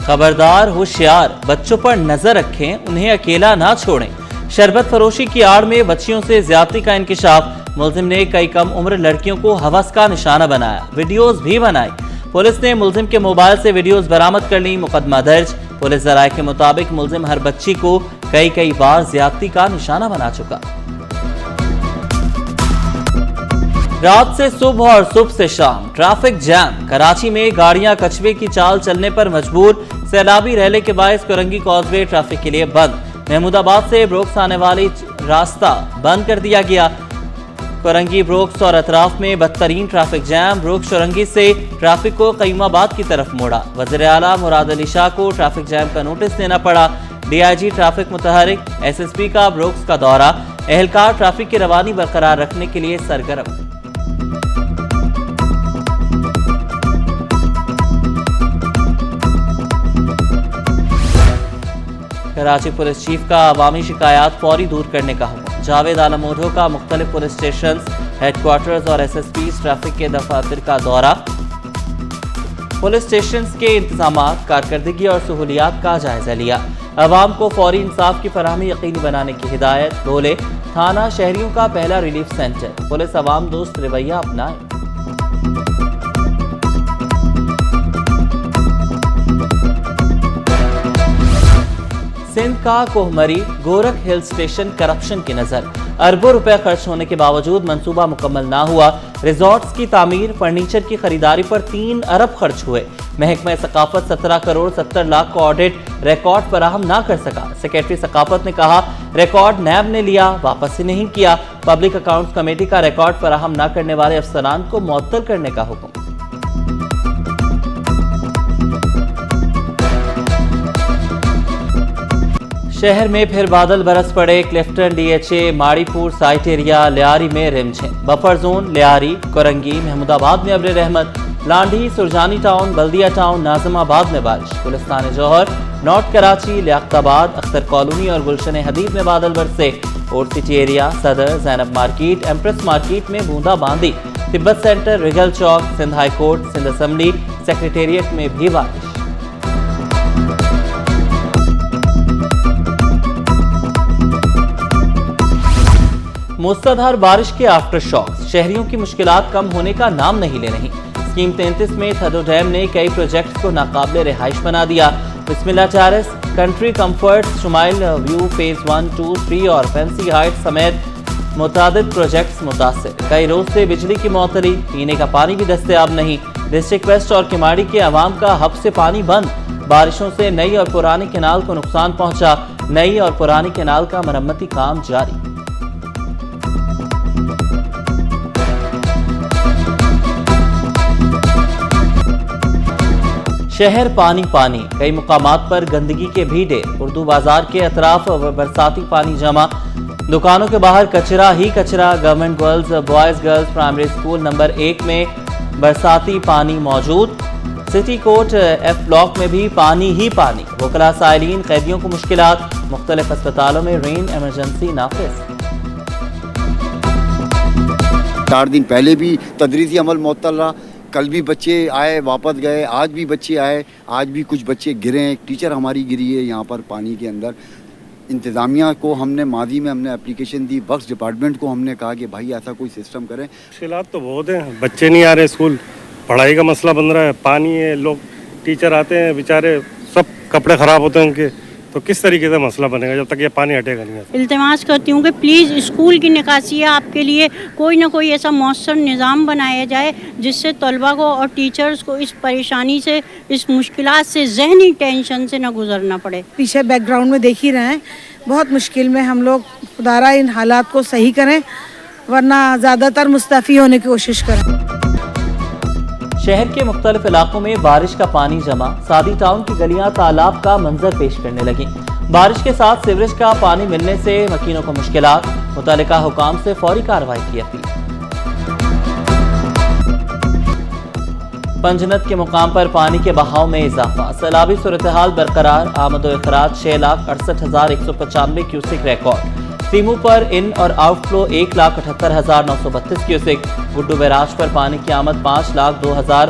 خبردار ہوشیار، بچوں پر نظر رکھیں، انہیں اکیلا نہ چھوڑیں۔ شربت فروشی کی آڑ میں بچیوں سے زیادتی کا انکشاف، ملزم نے کئی کم عمر لڑکیوں کو ہوس کا نشانہ بنایا، ویڈیوز بھی بنائی۔ پولیس نے ملزم کے موبائل سے ویڈیوز برآمد کر لی، مقدمہ درج۔ پولیس ذرائع کے مطابق ملزم ہر بچی کو کئی بار زیادتی کا نشانہ بنا چکا۔ رات سے صبح اور صبح سے شام ٹریفک جام، کراچی میں گاڑیاں کچھوے کی چال چلنے پر مجبور، سیلابی ریلے کے باعث کورنگی کازوے ٹریفک کے لیے بند، محمود آباد سے بروکس آنے والی راستہ بند کر دیا گیا۔ کورنگی بروکس اور اطراف میں بدترین ٹریفک جام، بروکس شورنگی سے ٹریفک کو قیوم آباد کی طرف موڑا۔ وزیر اعلیٰ مراد علی شاہ کو ٹریفک جام کا نوٹس دینا پڑا، ڈی آئی جی ٹریفک متحرک، ایس ایس پی کا بروکس کا دورہ، اہلکار ٹریفک کی روانی برقرار رکھنے کے لیے سرگرم۔ کراچی پولیس چیف کا عوامی شکایات فوری دور کرنے کا حکم، جاوید عالم اوڈھو کا مختلف پولیس اسٹیشنز، ہیڈ کوارٹرز اور ایس ایس پیز ٹریفک کے دفاتر کا دورہ، پولیس اسٹیشنز کے انتظامات، کارکردگی اور سہولیات کا جائزہ لیا، عوام کو فوری انصاف کی فراہمی یقینی بنانے کی ہدایت، بولے تھانہ شہریوں کا پہلا ریلیف سینٹر، پولیس عوام دوست رویہ اپنائے۔ سندھ کا کوہمری گورکھ ہل سٹیشن کرپشن کی نظر، اربوں روپے خرچ ہونے کے باوجود منصوبہ مکمل نہ ہوا، ریزورٹس کی تعمیر، فرنیچر کی خریداری پر 3 ارب خرچ ہوئے، محکمہ ثقافت 17 کروڑ 70 لاکھ کا آڈٹ ریکارڈ فراہم نہ کر سکا، سیکریٹری ثقافت نے کہا ریکارڈ نیب نے لیا واپس ہی نہیں کیا، پبلک اکاؤنٹس کمیٹی کا ریکارڈ فراہم نہ کرنے والے افسران کو معطل کرنے کا حکم۔ شہر میں پھر بادل برس پڑے، کلفٹن ڈی ایچ اے ماڑی پور سائٹ ایریا لیاری میں رمجھیں، بفر زون لیاری، کورنگی، محمود آباد میں ابر رحمت، لانڈھی، سرجانی ٹاؤن، بلدیہ ٹاؤن، ناظم آباد میں بارش، گلستان جوہر، نارتھ کراچی، لیاقت آباد، اختر کالونی اور گلشن حدید میں بادل برسے، اولڈ سٹی ایریا، صدر، زینب مارکیٹ، ایمپریس مارکیٹ میں بوندا باندی، تبت سینٹر، ریگل چوک، Sindh high court, Sindh assembly, secretariat میں بھی بارش۔ مستدھر بارش کے آفٹر شاکس، شہریوں کی مشکلات کم ہونے کا نام نہیں لے رہی، اسکیم 33 میں تھدو ڈیم نے کئی پروجیکٹس کو ناقابل رہائش بنا دیا، بسم اللہ terrace, country comforts, Shamail view phase 1، 2، 3 اور فینسی ہائٹ سمیت متعدد پروجیکٹس متاثر، کئی روز سے بجلی کی معطلی، پینے کا پانی بھی دستیاب نہیں، ڈسٹرکٹ ویسٹ اور کماڑی کے عوام کا حب سے پانی بند، بارشوں سے نئی اور پرانی کینال کو نقصان پہنچا، نئی اور پرانی کینال کا مرمتی کام جاری۔ شہر پانی پانی، کئی مقامات پر گندگی کے بھی ڈھیر، اردو بازار کے اطراف برساتی پانی جمع، دکانوں کے باہر کچرا ہی کچرا، government boys primary school number 1 میں برساتی پانی موجود، سٹی کوٹ ایف بلاک میں بھی پانی ہی پانی، وکلاء سائلین قیدیوں کو مشکلات، مختلف اسپتالوں میں رین ایمرجنسی نافذ۔ 4 دن پہلے بھی تدریسی عمل معطل رہا، کل بھی بچے آئے واپس گئے، آج بھی بچے آئے، آج بھی کچھ بچے گرے ہیں، ایک ٹیچر ہماری گری ہے یہاں پر پانی کے اندر۔ انتظامیہ کو ہم نے ماضی میں اپلیکیشن دی، ورکس ڈپارٹمنٹ کو ہم نے کہا کہ بھائی ایسا کوئی سسٹم کریں۔ مشکلات تو بہت ہیں، بچے نہیں آ رہے اسکول، پڑھائی کا مسئلہ بن رہا ہے، پانی ہے، لوگ ٹیچر آتے ہیں بیچارے سب کپڑے خراب ہوتے ہیں ان کے، تو کس طریقے سے مسئلہ بنے گا جب تک یہ پانی ہٹے گا نہیں۔ التماس کرتی ہوں کہ پلیز اسکول کی نکاسی آپ کے لیے کوئی نہ کوئی ایسا مؤثر نظام بنایا جائے جس سے طلبہ کو اور ٹیچرز کو اس پریشانی سے، اس مشکلات سے، ذہنی ٹینشن سے نہ گزرنا پڑے۔ پیچھے بیک گراؤنڈ میں دیکھ ہی رہے ہیں، بہت مشکل میں ہم لوگ، خدارا ان حالات کو صحیح کریں ورنہ زیادہ تر مستعفی ہونے کی کوشش کریں۔ شہر کے مختلف علاقوں میں بارش کا پانی جمع، سادی ٹاؤن کی گلیاں تالاب کا منظر پیش کرنے لگیں، بارش کے ساتھ سیوریج کا پانی ملنے سے مکینوں کو مشکلات، متعلقہ حکام سے فوری کارروائی کی اپیل۔ پنجنت کے مقام پر پانی کے بہاؤ میں اضافہ، سیلابی صورتحال برقرار، آمد و اخراج 6,68,195 کیوسک ریکارڈ، سیمو پر ان اور outflow 1,78,932 cusecs, Guddu barrage پر پانی کی آمد 5,02,000